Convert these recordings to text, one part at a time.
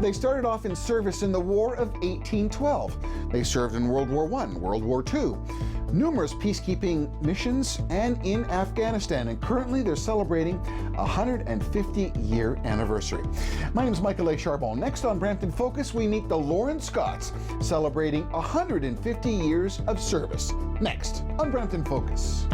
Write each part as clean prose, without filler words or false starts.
They started off in service in the War of 1812. They served in World War I, World War II, numerous peacekeeping missions, and in Afghanistan. And currently they're celebrating a 150-year anniversary. My name is Michael Charbon. Next on Brampton Focus, we meet the Lorne Scots, celebrating 150 years of service. Next on Brampton Focus.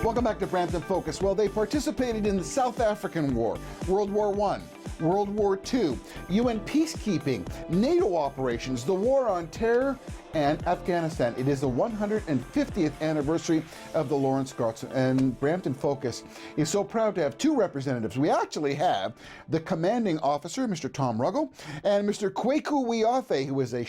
Welcome back to Brampton Focus. Well, they participated in the South African War, World War I, World War II, UN peacekeeping, NATO operations, the War on Terror, and Afghanistan. It is the 150th anniversary of the Lorne Scots, and Brampton Focus is so proud to have two representatives. We actually have the commanding officer, Mr. Tom Ruggles, and Mr. Kwaku Wiafe, who is a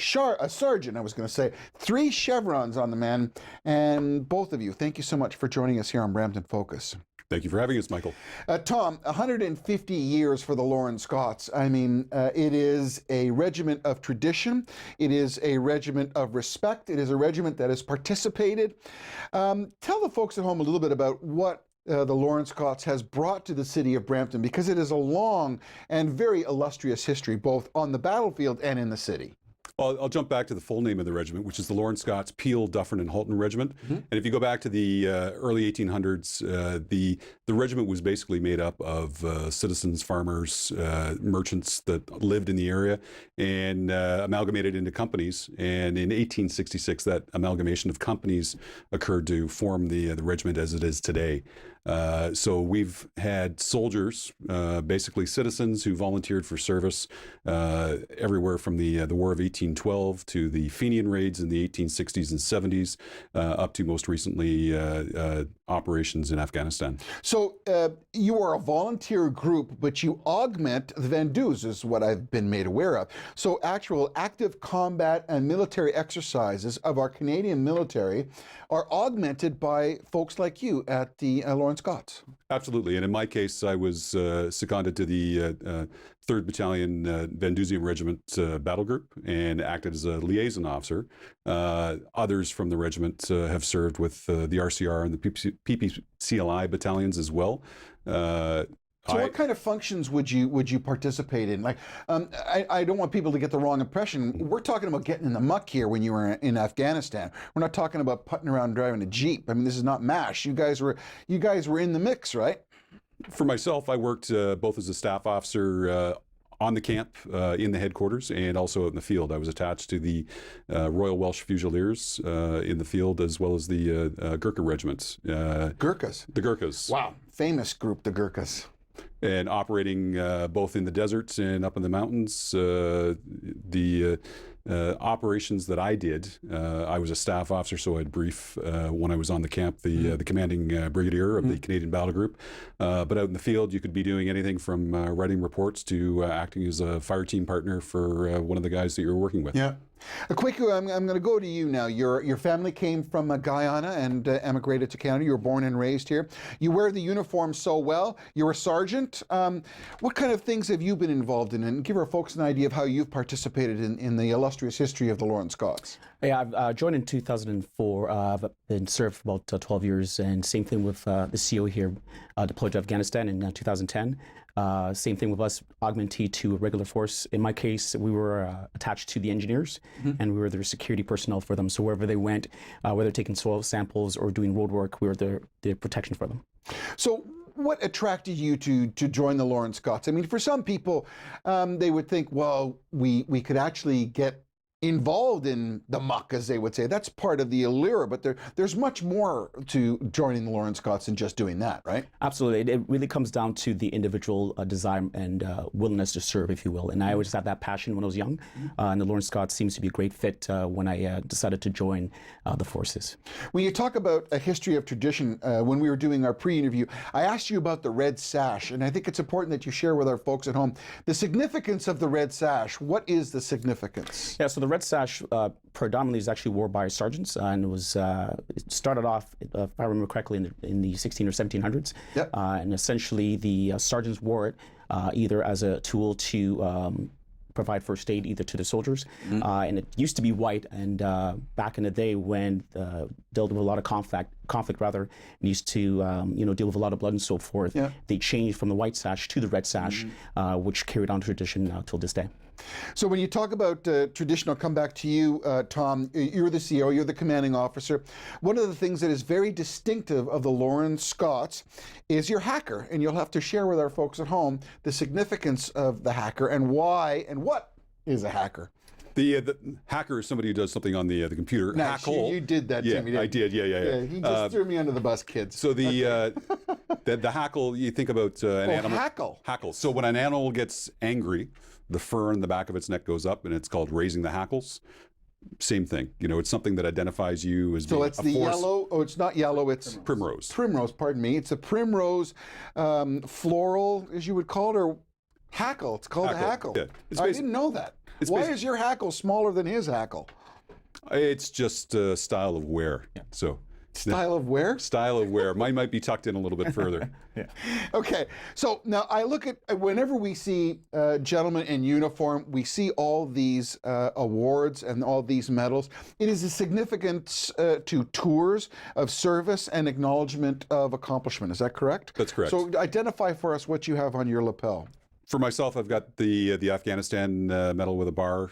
sergeant, I was going to say. 3 chevrons on the man, and both of you, thank you so much for joining us here on Brampton Focus. Thank you for having us, Michael. Tom, 150 years for the Lorne Scots. I mean, it is a regiment of tradition. It is a regiment of respect. It is a regiment that has participated. Tell the folks at home a little bit about what the Lorne Scots has brought to the city of Brampton, because it is a long and very illustrious history, both on the battlefield and in the city. Well, I'll jump back to the full name of the regiment, which is the Lorne Scots Peel, Dufferin and Halton Regiment. And if you go back to the early 1800s, the regiment was basically made up of citizens, farmers, merchants that lived in the area, and amalgamated into companies. And in 1866, that amalgamation of companies occurred to form the regiment as it is today. So we've had soldiers, basically citizens who volunteered for service everywhere from the War of 1812 to the Fenian raids in the 1860s and 70s, up to most recently operations in Afghanistan. So you are a volunteer group, but you augment the Vendus, is what I've been made aware of. So actual active combat and military exercises of our Canadian military are augmented by folks like you at the Lorne Scots. Absolutely, and in my case, I was seconded to the 3rd Battalion Vandusian Regiment Battle Group and acted as a liaison officer. Others from the regiment have served with the RCR and the PPCLI battalions as well. So what kind of functions would you participate in? Like, I don't want people to get the wrong impression. We're talking about getting in the muck here when you were in Afghanistan. We're not talking about putting around driving a Jeep. I mean, this is not MASH. You guys were in the mix, right? For myself, I worked both as a staff officer on the camp in the headquarters and also in the field. I was attached to the Royal Welsh Fusiliers in the field, as well as the Gurkha regiments. Gurkhas? The Gurkhas. Wow, famous group, the Gurkhas. And operating both in the deserts and up in the mountains. The operations that I did, I was a staff officer, so I'd brief when I was on the camp the commanding brigadier of the Canadian Battle Group. But out in the field, you could be doing anything from writing reports to acting as a fire team partner for one of the guys that you're working with. Yeah. Kwaku, I'm going to go to you now. Your family came from Guyana and emigrated to Canada. You were born and raised here. You wear the uniform so well. You're a sergeant. What kind of things have you been involved in? And give our folks an idea of how you've participated in the illustrious history of the Lorne Scots. Yeah, I've joined in 2004. I've been served for about 12 years, and same thing with the CO here, deployed to Afghanistan in 2010. Same thing with us, augmentee to a regular force. In my case, we were attached to the engineers, and we were their security personnel for them. So wherever they went, whether taking soil samples or doing road work, we were the protection for them. So what attracted you to join the Lorne Scots? I mean, for some people, they would think, well, we could actually get involved in the muck, as they would say. That's part of the allure, but there's much more to joining the Lorne Scots than just doing that, right? Absolutely. It really comes down to the individual desire and willingness to serve, if you will. And I always had that passion when I was young, and the Lorne Scots seems to be a great fit when I decided to join the forces. When you talk about a history of tradition, when we were doing our pre-interview, I asked you about the red sash, and I think it's important that you share with our folks at home the significance of the red sash. What is the significance? Yeah, so the red sash predominantly is actually worn by sergeants, and it started off, if I remember correctly, in the 16 or 1700s. Yep. And essentially, the sergeants wore it either as a tool to provide first aid either to the soldiers, and it used to be white. And back in the day, when dealt with a lot of conflict rather, and used to deal with a lot of blood and so forth, they changed from the white sash to the red sash, which carried on tradition till this day. So when you talk about tradition, I'll come back to you, Tom. You're the CEO, you're the commanding officer. One of the things that is very distinctive of the Lorne Scots is your hacker, and you'll have to share with our folks at home the significance of the hacker and why and what is a hacker. The hacker is somebody who does something on the computer. Nice. You did that to me, didn't I did. Yeah. He just threw me under the bus, kids. So the hackle, you think about an animal. Hackle. Hackle. So when an animal gets angry, the fur in the back of its neck goes up, and it's called raising the hackles. Same thing. It's something that identifies you as being So it's the yellow. Oh, it's not yellow. It's primrose. Primrose. Pardon me. It's a primrose floral, as you would call it, or hackle. It's called a hackle. Yeah. I didn't know that. Why is your hackle smaller than his hackle? It's just a style of wear. So style of wear? Style of wear. Mine might be tucked in a little bit further. Okay. So now I look at, whenever we see gentlemen in uniform, we see all these awards and all these medals. It is a significance to tours of service and acknowledgement of accomplishment. Is that correct? That's correct. So identify for us what you have on your lapel. For myself, I've got the Afghanistan medal with a bar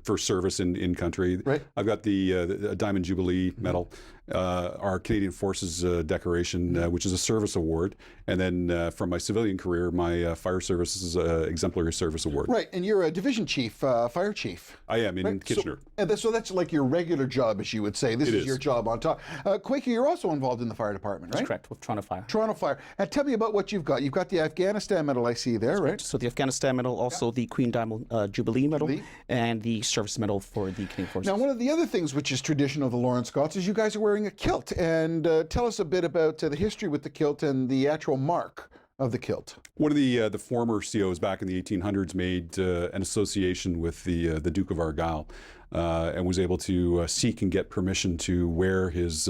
for service in country. Right. I've got the Diamond Jubilee medal, our Canadian Forces decoration, which is a service award, and then from my civilian career, my Fire Services Exemplary Service Award. Right, and you're a division chief, fire chief. I am in Kitchener. So that's like your regular job, as you would say. This is your job on top. Quaker, you're also involved in the fire department, right? That's correct, with Toronto Fire. Toronto Fire. And tell me about what you've got. You've got the Afghanistan medal I see there, right? So the Afghanistan medal, also the Queen Diamond Jubilee medal, and the service medal for the Canadian Forces. Now, one of the other things which is traditional of the Lorne Scots is you guys are wearing a kilt. And tell us a bit about the history with the kilt and the actual mark of the kilt. One of the former COs back in the 1800s made an association with the Duke of Argyll, and was able to seek and get permission to wear his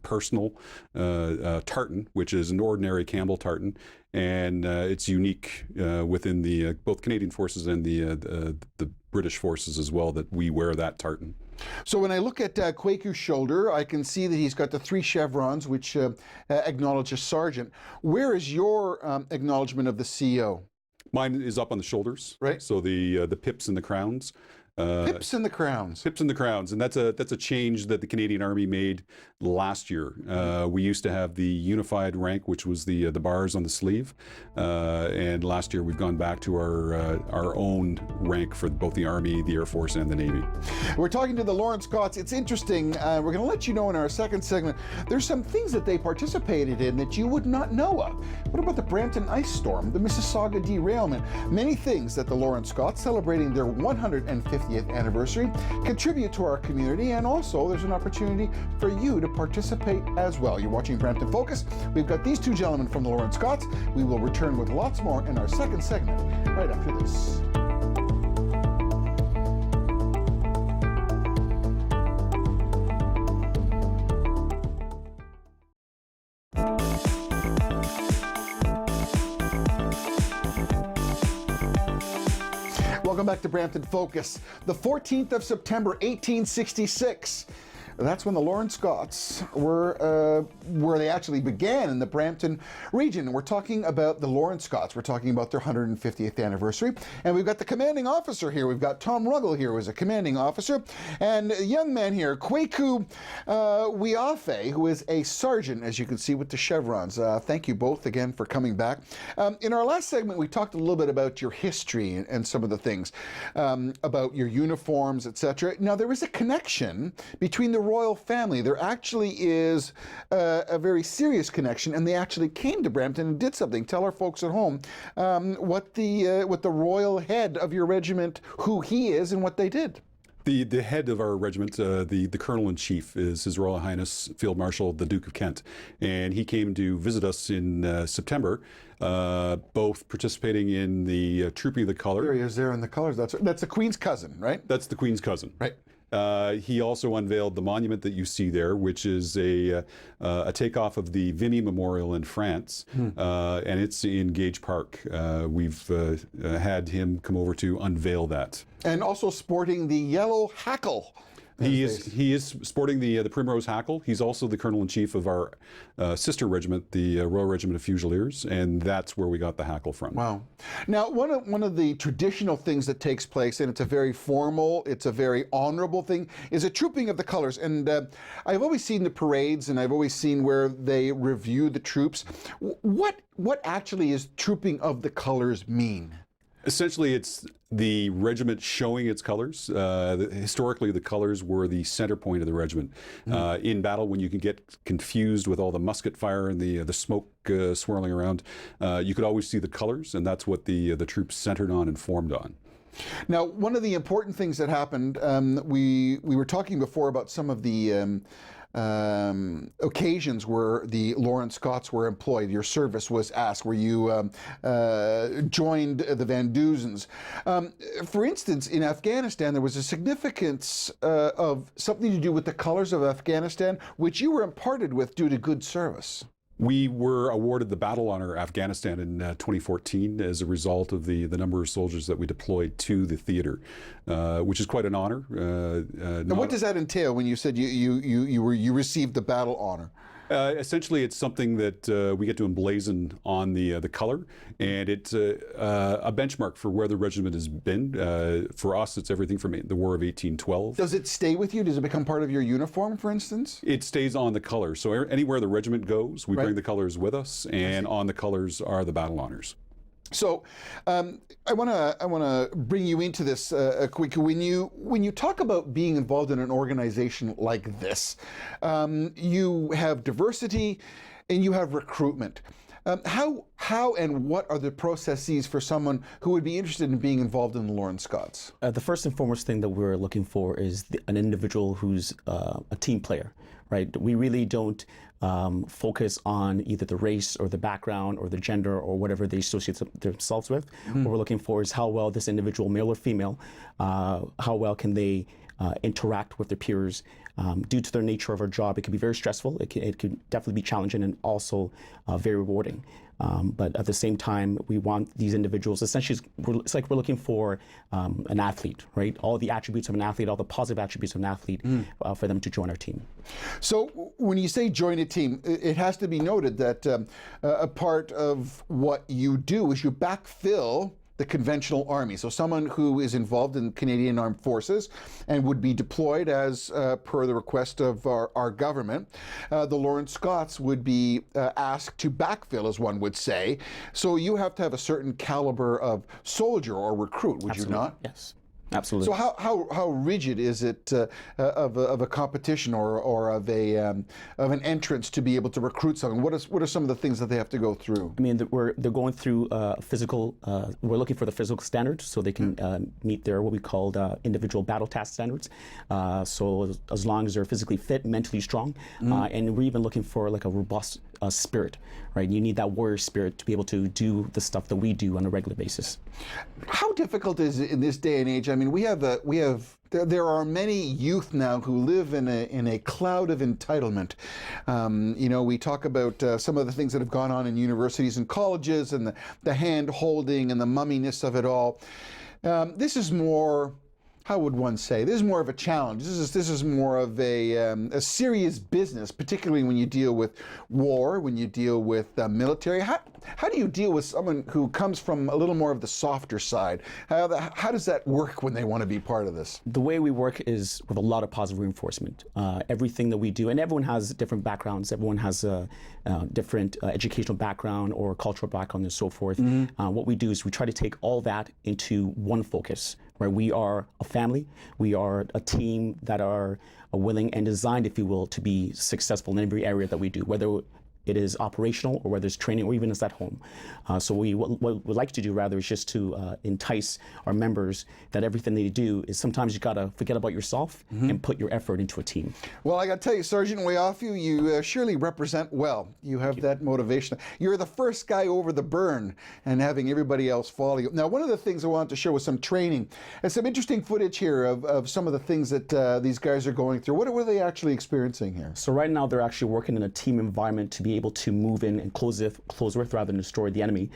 personal tartan, which is an ordinary Campbell tartan, and it's unique within the both Canadian Forces and the British Forces as well that we wear that tartan. So when I look at Quaker's shoulder, I can see that he's got the 3 chevrons, which acknowledge a sergeant. Where is your acknowledgement of the CO? Mine is up on the shoulders. Right. So the pips and the crowns. Pips and the crowns. Pips and the crowns, and that's a change that the Canadian Army made last year. We used to have the unified rank, which was the bars on the sleeve, and last year we've gone back to our own rank for both the Army, the Air Force, and the Navy. We're talking to the Lorne Scots. It's interesting. We're going to let you know in our second segment. There's some things that they participated in that you would not know of. What about the Brampton ice storm, the Mississauga derailment? Many things that the Lorne Scots, celebrating their 150th anniversary, contribute to our community, and also there's an opportunity for you to participate as well. You're watching Brampton Focus. We've got these 2 gentlemen from the Lorne Scots. We will return with lots more in our second segment right after this. Welcome back to Brampton Focus. The 14th of September, 1866. That's when the Lorne Scots were where they actually began in the Brampton region. We're talking about the Lorne Scots. We're talking about their 150th anniversary. And we've got the commanding officer here. We've got Tom Ruggles here, who is a commanding officer. And a young man here, Kwaku Wiafe, who is a sergeant, as you can see with the chevrons. Thank you both again for coming back. In our last segment, we talked a little bit about your history and some of the things, about your uniforms, etc. Now, there is a connection between the royal family. There actually is a very serious connection, and they actually came to Brampton and did something. Tell our folks at home what the royal head of your regiment, who he is and what they did. The head of our regiment, the colonel in chief, is His Royal Highness Field Marshal the Duke of Kent, and he came to visit us in September, both participating in the Trooping of the Colour. There he is there in the colours. That's the Queen's cousin, right? That's the Queen's cousin. Right. He also unveiled the monument that you see there, which is a takeoff of the Vimy Memorial in France, and it's in Gage Park. We've had him come over to unveil that. And also sporting the yellow hackle. He is sporting the Primrose Hackle. He's also the colonel-in-chief of our sister regiment, the Royal Regiment of Fusiliers, and that's where we got the hackle from. Wow. Now, one of the traditional things that takes place, and it's a very formal, it's a very honorable thing, is a trooping of the colors. And I've always seen the parades, and I've always seen where they review the troops. What actually is trooping of the colors mean? Essentially, it's the regiment showing its colors. Historically, the colors were the center point of the regiment. In battle, when you can get confused with all the musket fire and the smoke swirling around, you could always see the colors, and that's what the troops centered on and formed on. Now, one of the important things that happened, we were talking before about some of the occasions where the Lorne Scots were employed. Your service was asked, where you joined the Van Duzens. For instance, in Afghanistan, there was a significance of something to do with the colors of Afghanistan, which you were imparted with due to good service. We were awarded the Battle Honor Afghanistan in 2014 as a result of the number of soldiers that we deployed to the theater, which is quite an honor. And what does that entail when you said you received the Battle Honor? Essentially, it's something that we get to emblazon on the color, and it's a benchmark for where the regiment has been. For us, it's everything from the War of 1812. Does it stay with you? Does it become part of your uniform, for instance? It stays on the color. So anywhere the regiment goes, we bring the colors with us, and on the colors are the battle honors. So, I want to bring you into this quick. When you talk about being involved in an organization like this, you have diversity, and you have recruitment. How and what are the processes for someone who would be interested in being involved in the Lorne Scots? The first and foremost thing that we're looking for is an individual who's a team player, right? We really don't focus on either the race or the background or the gender or whatever they associate themselves with. What we're looking for is how well this individual, male or female, how well can they interact with their peers. Due to their nature of our job, it can be very stressful. It can definitely be challenging and also very rewarding. But at the same time, we want these individuals, essentially, it's like we're looking for an athlete, right? All the attributes of an athlete, all the positive attributes of an athlete for them to join our team. So when you say join a team, it has to be noted that a part of what you do is you backfill the conventional army. So someone who is involved in Canadian Armed Forces and would be deployed as per the request of our government, the Lorne Scots would be asked to backfill, as one would say. So you have to have a certain caliber of soldier or recruit, would you not? Yes. Absolutely. So how rigid is it of a competition or of an entrance to be able to recruit someone? What are some of the things that they have to go through? I mean, they're going through physical. We're looking for the physical standards so they can meet their what we call individual battle task standards. So as long as they're physically fit, mentally strong, and we're even looking for like a robust spirit, right? You need that warrior spirit to be able to do the stuff that we do on a regular basis. How difficult is it in this day and age? I mean, there are many youth now who live in a cloud of entitlement. We talk about some of the things that have gone on in universities and colleges, and the hand holding and the mumminess of it all. This is more. How would one say? This is more of a challenge. This is more of a serious business, particularly when you deal with war, when you deal with military. How do you deal with someone who comes from a little more of the softer side? How does that work when they want to be part of this? The way we work is with a lot of positive reinforcement. Everything that we do, and everyone has different backgrounds. Everyone has a different educational background or cultural background and so forth. What we do is we try to take all that into one focus. Right, we are a family. We are a team that are willing and designed, if you will, to be successful in every area that we do. Whether it is operational or whether it's training or even it's at home. So what we like to do rather is just to entice our members that everything they do is sometimes you got to forget about yourself and put your effort into a team. Well, I got to tell you, Sergeant, way off you surely represent well. You have that motivation. You're the first guy over the burn and having everybody else follow you. Now, one of the things I wanted to show was some training and some interesting footage here of some of the things that these guys are going through. What are they actually experiencing here? So right now they're actually working in a team environment to be able to move in and close with rather than destroy the enemy,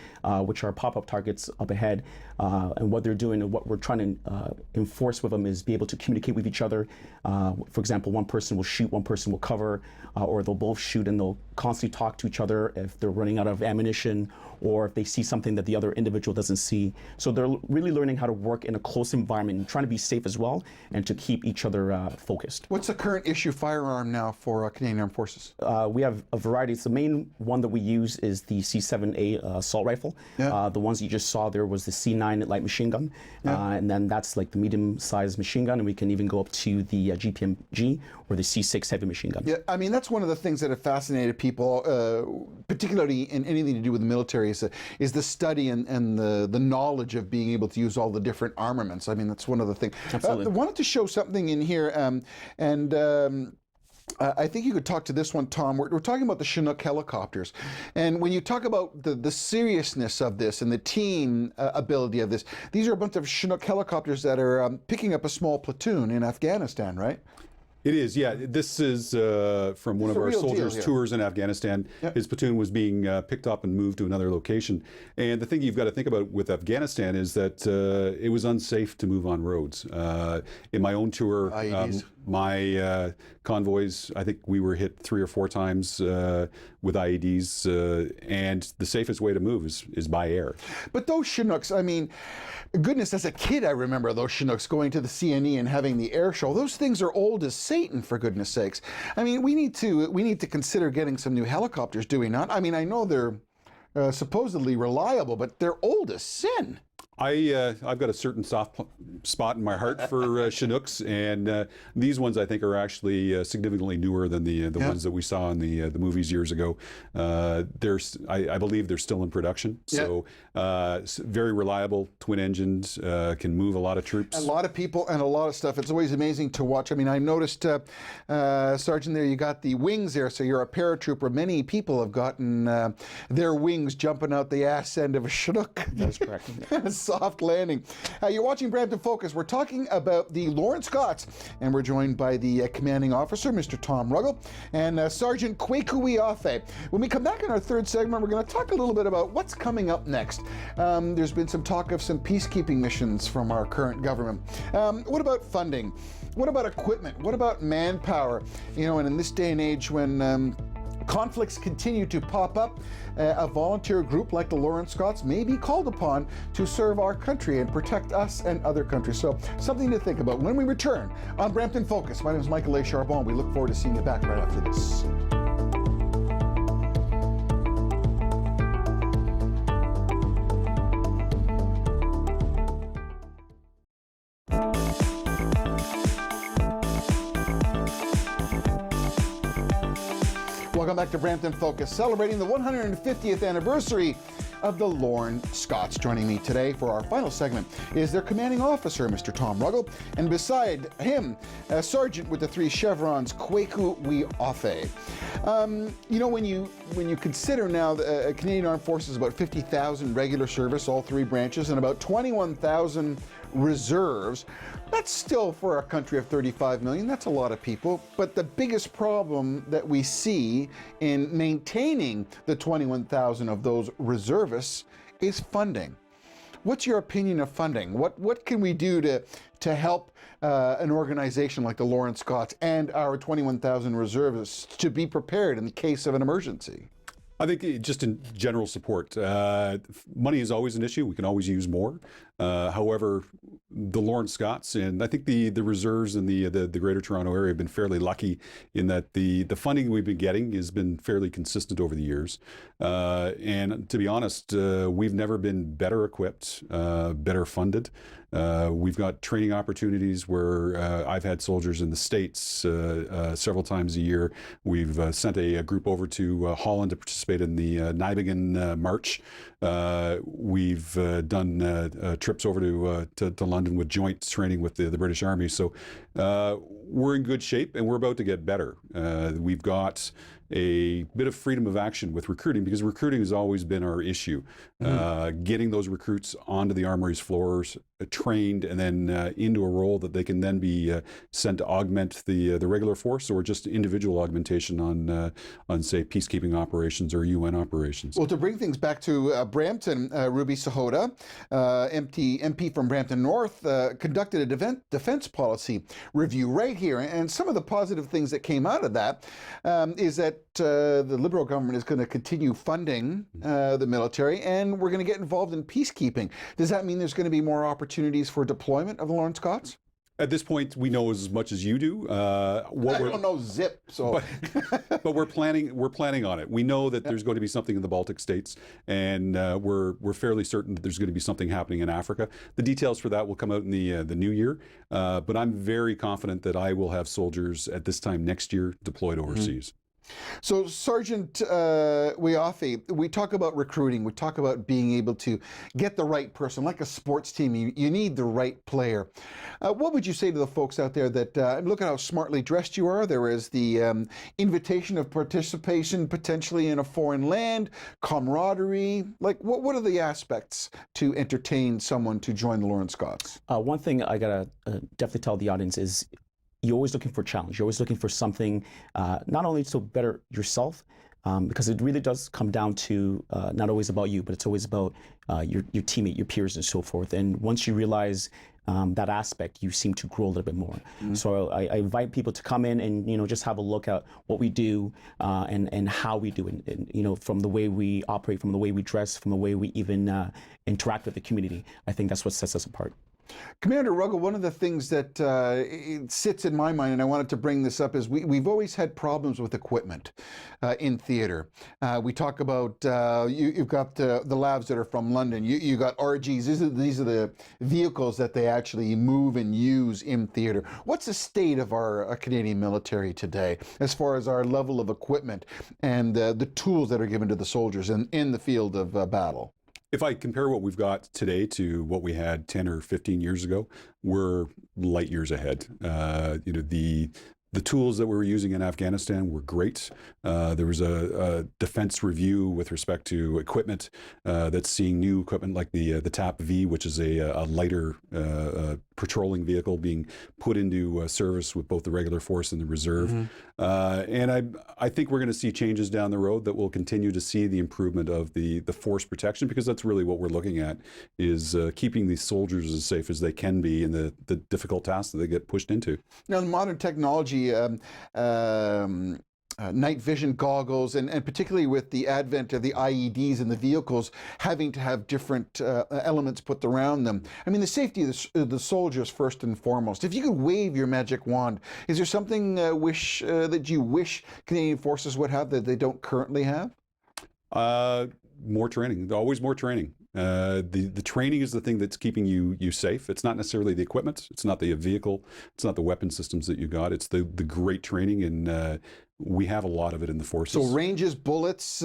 which are pop-up targets up ahead. And what they're doing and what we're trying to enforce with them is be able to communicate with each other. For example, one person will shoot, one person will cover, or they'll both shoot and they'll constantly talk to each other if they're running out of ammunition or if they see something that the other individual doesn't see. So they're really learning how to work in a close environment and trying to be safe as well and to keep each other focused. What's the current issue firearm now for Canadian Armed Forces? We have a variety. So the main one that we use is the C7A assault rifle. Yeah. The ones you just saw there was the C9 light machine gun. Yeah. And then that's like the medium-sized machine gun, and we can even go up to the GPMG or the C6 heavy machine gun. Yeah, I mean, that's one of the things that have fascinated people, particularly in anything to do with the military, is the study and the knowledge of being able to use all the different armaments. I mean, that's one of the things. Absolutely. I wanted to show something in here, I think you could talk to this one, Tom. We're talking about the Chinook helicopters. And when you talk about the seriousness of this and the team ability of this, these are a bunch of Chinook helicopters that are picking up a small platoon in Afghanistan, right? It is, yeah. This is from one of our soldiers' tours in Afghanistan. Yep. His platoon was being picked up and moved to another location. And the thing you've got to think about with Afghanistan is that it was unsafe to move on roads. In my own tour, my convoys, I think we were hit 3 or 4 times with IEDs, and the safest way to move is by air. But those Chinooks, I mean, goodness, as a kid I remember those Chinooks going to the CNE and having the air show. Those things are old as Satan, for goodness sakes. I mean, we need to consider getting some new helicopters, do we not? I mean, I know they're supposedly reliable, but they're old as sin. I've got a certain soft spot in my heart for Chinooks, and these ones I think are actually significantly newer than the ones that we saw in the movies years ago. I believe they're still in production, so very reliable, twin-engined, can move a lot of troops. A lot of people and a lot of stuff. It's always amazing to watch. I mean, I noticed, Sergeant, there you got the wings there, so you're a paratrooper. Many people have gotten their wings jumping out the ass end of a Chinook. That's correct. Soft landing. You're watching Brampton Focus. We're talking about the Lorne Scots, and we're joined by the commanding officer, Mr. Tom Ruggell, and Sergeant Kwaku Afe. When we come back in our third segment, we're going to talk a little bit about what's coming up next. There's been some talk of some peacekeeping missions from our current government. What about funding? What about equipment? What about manpower? You know, and in this day and age when conflicts continue to pop up, a volunteer group like the Lorne Scots may be called upon to serve our country and protect us and other countries. So something to think about when we return on Brampton Focus. My name is Michael A. Charbon. We look forward to seeing you back right after this. Welcome back to Brampton Focus, celebrating the 150th anniversary of the Lorne Scots. Joining me today for our final segment is their commanding officer, Mr. Tom Ruggell, and beside him, a sergeant with the 3 chevrons, Kwaku Afe. You know, when you consider now the Canadian Armed Forces, about 50,000 regular service, all 3 branches, and about 21,000 reserves. That's still, for a country of 35 million, that's a lot of people. But the biggest problem that we see in maintaining the 21,000 of those reservists is funding. What's your opinion of funding? What can we do to help an organization like the Lorne Scots and our 21,000 reservists to be prepared in the case of an emergency? I think just in general support, money is always an issue. We can always use more. However, the Lorne Scots and I think the reserves in the Greater Toronto area have been fairly lucky in that the funding we've been getting has been fairly consistent over the years. And to be honest, we've never been better equipped, better funded. We've got training opportunities where I've had soldiers in the States several times a year. We've sent a group over to Holland to participate in the Nijmegen March. We've done trips over to London with joint training with the British Army. So we're in good shape and we're about to get better. We've got a bit of freedom of action with recruiting because recruiting has always been our issue. Getting those recruits onto the armory's floors, trained, and then into a role that they can then be sent to augment the regular force or just individual augmentation on say peacekeeping operations or UN operations. Well, to bring things back to Brampton, Ruby Sahota, MP from Brampton North, conducted a defense policy review right here, and some of the positive things that came out of that is that the Liberal government is going to continue funding the military, and we're going to get involved in peacekeeping. Does that mean there's going to be more opportunities for deployment of the Lorne Scots? At this point, we know as much as you do. I don't know zip, so. But we're planning on it. We know that there's going to be something in the Baltic states, and we're fairly certain that there's going to be something happening in Africa. The details for that will come out in the new year. But I'm very confident that I will have soldiers at this time next year deployed overseas. So, Sergeant Wiafi, we talk about recruiting, we talk about being able to get the right person. Like a sports team, you need the right player. What would you say to the folks out there that, look at how smartly dressed you are, there is the invitation of participation potentially in a foreign land, camaraderie, like what are the aspects to entertain someone to join the Lorne Scots? One thing I gotta definitely tell the audience is you're always looking for a challenge. You're always looking for something, not only to better yourself, because it really does come down to not always about you, but it's always about your teammate, your peers, and so forth. And once you realize that aspect, you seem to grow a little bit more. So I invite people to come in and just have a look at what we do and how we do it. And, from the way we operate, from the way we dress, from the way we even interact with the community. I think that's what sets us apart. Commander Ruggles, one of the things that it sits in my mind, and I wanted to bring this up, is we've always had problems with equipment in theater. We talk about, you've got the labs that are from London, you got RGs, these are the vehicles that they actually move and use in theater. What's the state of our Canadian military today as far as our level of equipment and the tools that are given to the soldiers in the field of battle? If I compare what we've got today to what we had 10 or 15 years ago, we're light years ahead. The tools that we were using in Afghanistan were great. There was a defense review with respect to equipment that's seeing new equipment like the TAP V, which is a lighter patrolling vehicle being put into service with both the regular force and the reserve. And I think we're going to see changes down the road that will continue to see the improvement of the force protection, because that's really what we're looking at, is keeping these soldiers as safe as they can be in the difficult tasks that they get pushed into. Now, the modern technology, night vision goggles, and particularly with the advent of the IEDs in the vehicles having to have different elements put around them. I mean, the safety of the soldiers first and foremost. If you could wave your magic wand, is there something that you wish Canadian Forces would have that they don't currently have? More training, always more training. The training is the thing that's keeping you safe. It's not necessarily the equipment. It's not the vehicle. It's not the weapon systems that you got. It's the great training, and we have a lot of it in the forces. So ranges, bullets,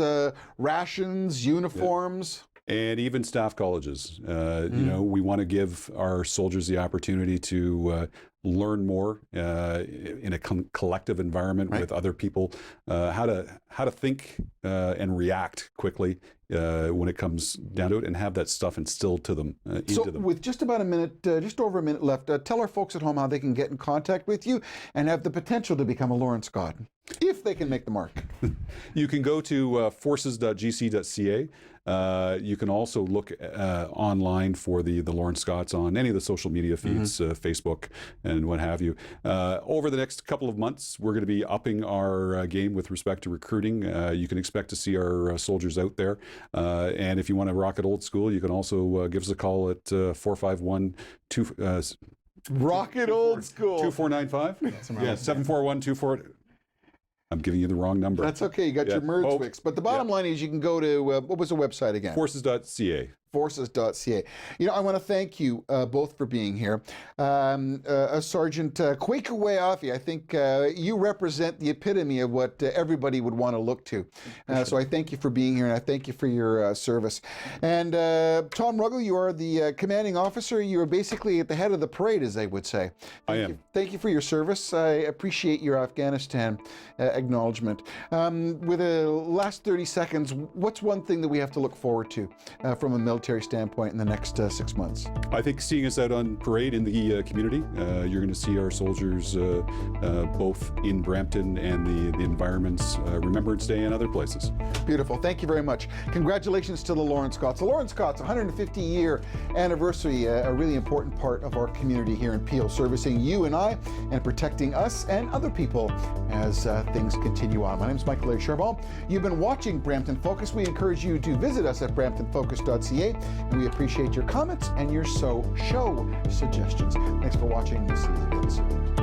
rations, uniforms. And even staff colleges. We want to give our soldiers the opportunity to learn more in a collective environment with other people, how to think and react quickly when it comes down to it, and have that stuff instilled to them, into them. With just about a minute, just over a minute left, tell our folks at home how they can get in contact with you and have the potential to become a Lorne Scot, if they can make the mark. You can go to forces.gc.ca. You can also look online for the Lorne Scots on any of the social media feeds, Facebook and what have you. Over the next couple of months, we're going to be upping our game with respect to recruiting. You can expect to see our soldiers out there. And if you want to rock it old school, you can also give us a call at 451 Rocket old school. 2495? Yeah, 741-24. I'm giving you the wrong number. That's okay. You got your merge fixed. But the bottom line is you can go to, what was the website again? Forces.ca. Forces.ca. You know, I want to thank you both for being here. Sergeant Quaker Wayafi, I think you represent the epitome of what everybody would want to look to. So I thank you for being here, and I thank you for your service. And Tom Ruggles, you are the commanding officer. You are basically at the head of the parade, as they would say. Thank you for your service. I appreciate your Afghanistan acknowledgement. With the last 30 seconds, what's one thing that we have to look forward to from a military standpoint in the next 6 months? I think seeing us out on parade in the community, you're going to see our soldiers both in Brampton and the environments, Remembrance Day and other places. Beautiful. Thank you very much. Congratulations to the Lorne Scots. The Lorne Scots 150-year anniversary, a really important part of our community here in Peel, servicing you and I and protecting us and other people as things continue on. My name is Michael Charbon. You've been watching Brampton Focus. We encourage you to visit us at bramptonfocus.ca, and we appreciate your comments and your show suggestions. Thanks for watching. We'll see you again soon.